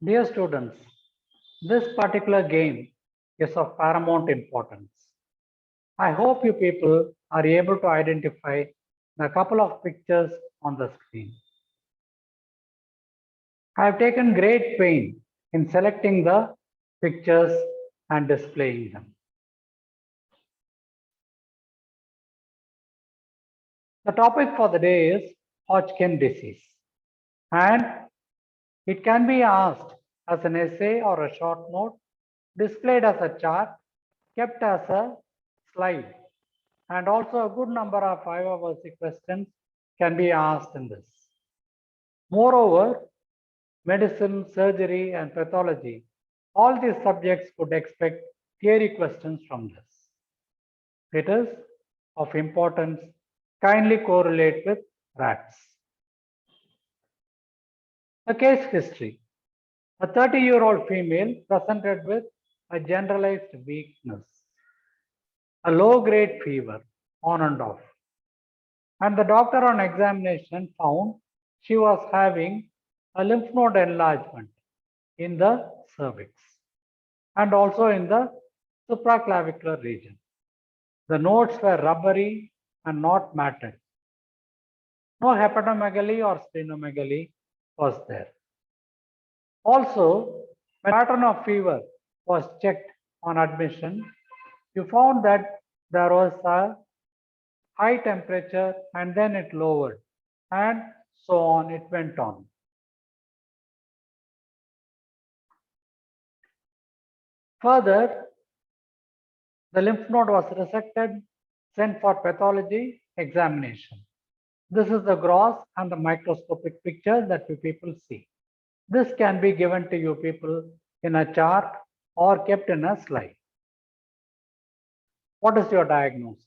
Dear students, this particular game is of paramount importance. I hope you people are able to identify the couple of pictures on the screen. I have taken great pain in selecting the pictures and displaying them. The topic for the day is Hodgkin disease, and it can be asked as an essay or a short note, displayed as a chart, kept as a slide, and also a good number of 5-hour questions can be asked in this. Moreover, medicine, surgery, and pathology, all these subjects could expect theory questions from this. It is of importance, kindly correlate with rats. A case history. A 30-year-old female presented with a generalized weakness, a low-grade fever on and off. And the doctor on examination found she was having a lymph node enlargement in the cervix and also in the supraclavicular region. The nodes were rubbery and not matted. No hepatomegaly or splenomegaly was there. Also, when pattern of fever was checked on admission, you found that there was a high temperature and then it lowered and so on, it went on. Further, the lymph node was resected, sent for pathology examination. This is the gross and the microscopic picture that you people see. This can be given to you people in a chart or kept in a slide. What is your diagnosis?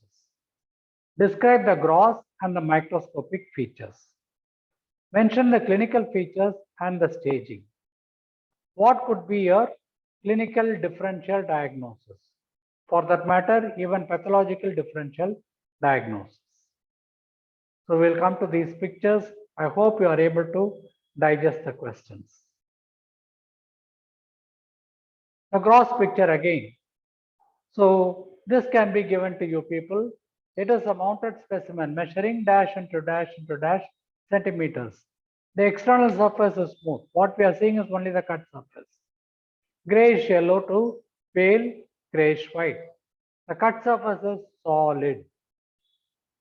Describe the gross and the microscopic features. Mention the clinical features and the staging. What could be your clinical differential diagnosis? For that matter, even pathological differential diagnosis. So we'll come to these pictures. I hope you are able to digest the questions. The gross picture again. So this can be given to you people. It is a mounted specimen measuring dash into dash into dash centimeters. The external surface is smooth. What we are seeing is only the cut surface. Grayish yellow to pale grayish white. The cut surface is solid,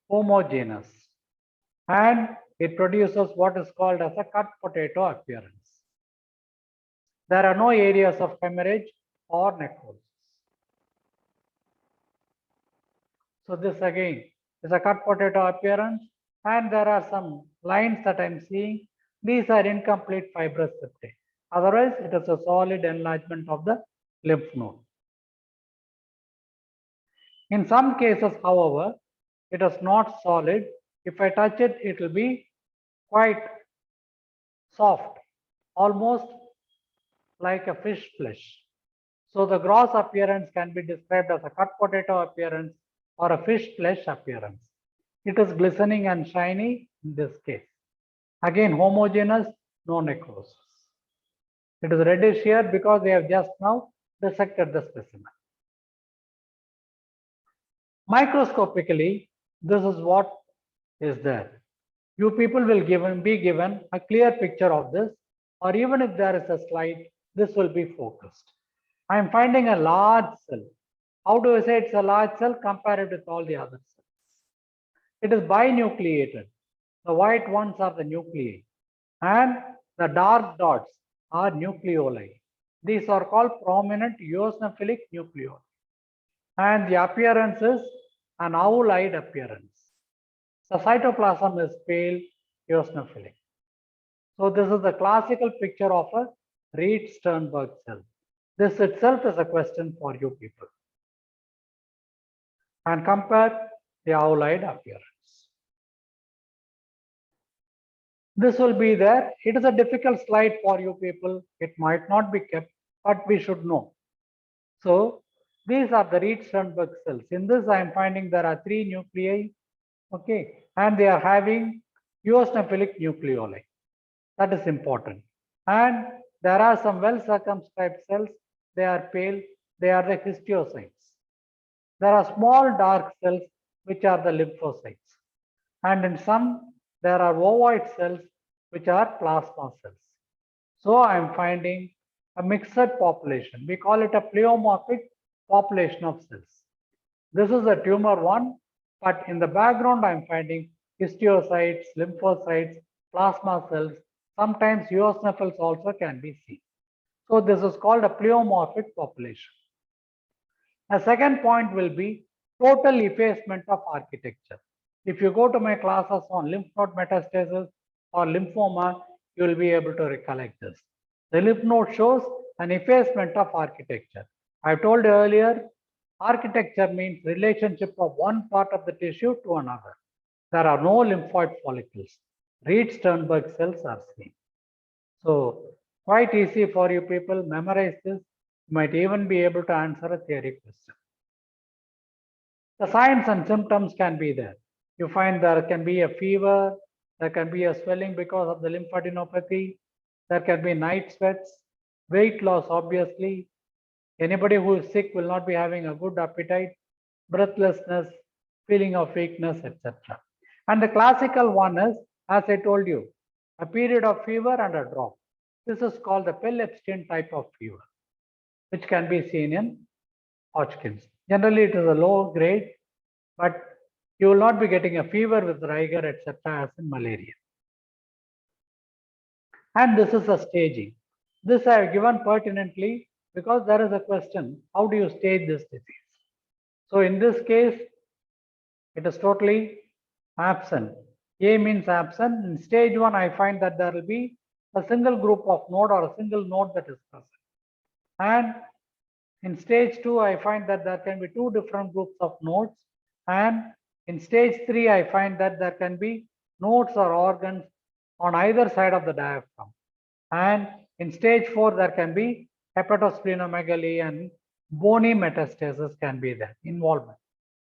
homogeneous, and it produces what is called as a cut potato appearance. There are no areas of hemorrhage or necrosis. So this again is a cut potato appearance, and there are some lines that I'm seeing. These are incomplete fibrous septae. Otherwise, it is a solid enlargement of the lymph node. In some cases, however, it is not solid. If I touch it, it will be quite soft, almost like a fish flesh. So the gross appearance can be described as a cut potato appearance or a fish flesh appearance. It is glistening and shiny in this case. Again, homogeneous, no necrosis. It is reddish here because they have just now dissected the specimen. Microscopically, this is what is there. You people will be given a clear picture of this, or even if there is a slide, this will be focused. I am finding a large cell. How do I say it's a large cell compared with all the other cells? It is binucleated. The white ones are the nuclei, and the dark dots are nucleoli. These are called prominent eosinophilic nucleoli. And the appearance is an owl-eyed appearance. The cytoplasm is pale eosinophilic. So this is the classical picture of a Reed-Sternberg cell. This itself is a question for you people. And compare the owl-eyed appearance. This will be there. It is a difficult slide for you people. It might not be kept, but we should know. So these are the Reed-Sternberg cells. In this, I am finding there are 3 nuclei, okay, and they are having eosinophilic nucleoli. That is important. And there are some well circumscribed cells. They are pale. They are the histiocytes. There are small dark cells which are the lymphocytes. And in some, there are ovoid cells which are plasma cells. So I am finding a mixed population. We call it a pleomorphic population of cells. This is a tumor one, but in the background I am finding histiocytes, lymphocytes, plasma cells. Sometimes eosinophils also can be seen. So this is called a pleomorphic population. A second point will be total effacement of architecture. If you go to my classes on lymph node metastasis or lymphoma, you will be able to recollect this. The lymph node shows an effacement of architecture. I told you earlier, architecture means relationship of one part of the tissue to another. There are no lymphoid follicles. Reed-Sternberg cells are seen. So quite easy for you people, memorize this. You might even be able to answer a theory question. The signs and symptoms can be there. You find there can be a fever, there can be a swelling because of the lymphadenopathy, there can be night sweats, weight loss obviously. Anybody who is sick will not be having a good appetite, breathlessness, feeling of weakness, etc. And the classical one is, as I told you, a period of fever and a drop. This is called the Pell-Epstein type of fever, which can be seen in Hodgkin's. Generally, it is a low grade, but you will not be getting a fever with rigor, etc., as in malaria. And this is a staging. This I have given pertinently because there is a question, how do you stage this disease? So in this case, it is totally absent. A means absent. In stage 1, I find that there will be a single group of node or a single node that is present. And in stage 2, I find that there can be two different groups of nodes. And in stage 3, I find that there can be nodes or organs on either side of the diaphragm. And in stage 4, there can be hepatosplenomegaly and bony metastasis can be there, involvement.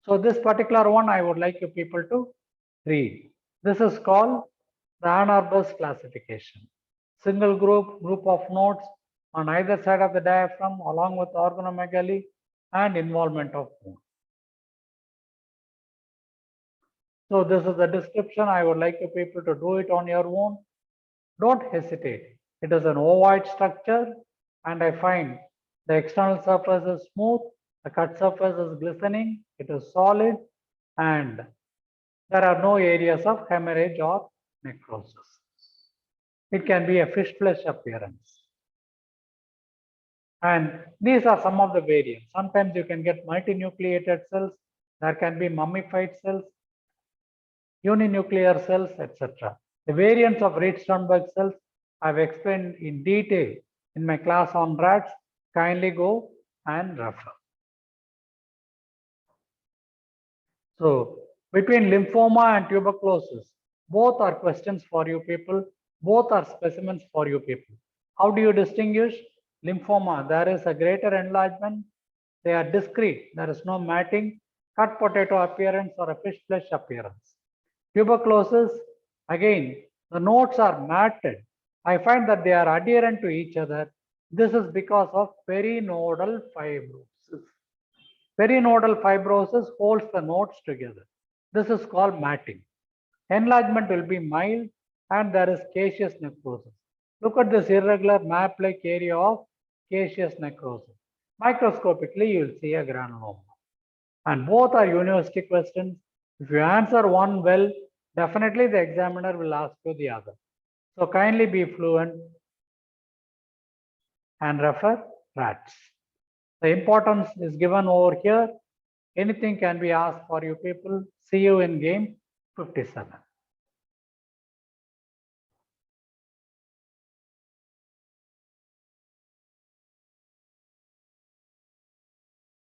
So this particular one, I would like you people to read. This is called the Ann Arbor's classification. Single group of nodes on either side of the diaphragm along with organomegaly and involvement of bone. So this is the description. I would like you people to do it on your own. Don't hesitate. It is an ovoid structure and I find the external surface is smooth, the cut surface is glistening, it is solid and there are no areas of hemorrhage or necrosis. It can be a fish flesh appearance. And these are some of the variants. Sometimes you can get multinucleated cells, there can be mummified cells, uninuclear cells, etc. The variants of Reed-Sternberg cells I've explained in detail in my class on rats. Kindly go and refer. So between lymphoma and tuberculosis, both are questions for you people. Both are specimens for you people. How do you distinguish? Lymphoma, there is a greater enlargement. They are discrete. There is no matting, cut potato appearance or a fish flesh appearance. Tuberculosis, again, the nodes are matted. I find that they are adherent to each other. This is because of perinodal fibrosis. Perinodal fibrosis holds the nodes together. This is called matting. Enlargement will be mild and there is caseous necrosis. Look at this irregular map-like area of caseous necrosis. Microscopically, you will see a granuloma. And both are university questions. If you answer one well, definitely the examiner will ask you the other. So kindly be fluent and refer rats. The importance is given over here. Anything can be asked for you people. See you in game 57.